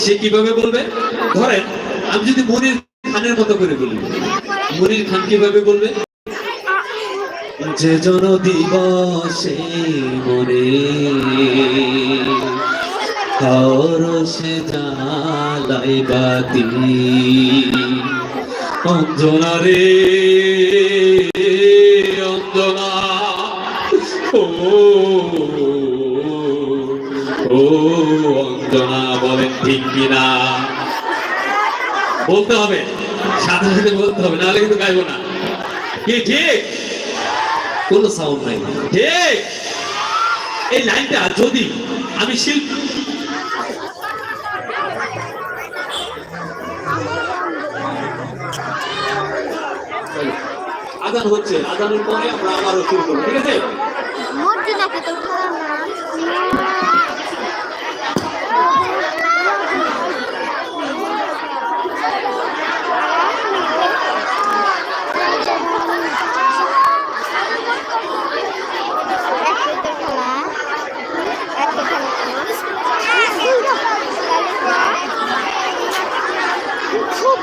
সে কিভাবে বলবে? ধরেন আমি যদি মনির খানের মতো করে বলি, মনির খান কিভাবে বলবে? যে জন দিবসে মরে সে জ্বালাই বাতি অঞ্জনা রে অঞ্জনা ও ও অঞ্জনা, বলেন ঠিক কিনা? বলতে হবে, সাথে সাথে বলতে হবে, নাহলে কিন্তু গাইবো না। কি ঠিক? কোনো সাউন্ড নাই, ঠিক? এই লাইনটা যদি আমি শিল্পী আজান হচ্ছে, আজানের পরে আমরা আবারও শুরু করবো, ঠিক আছে? খুব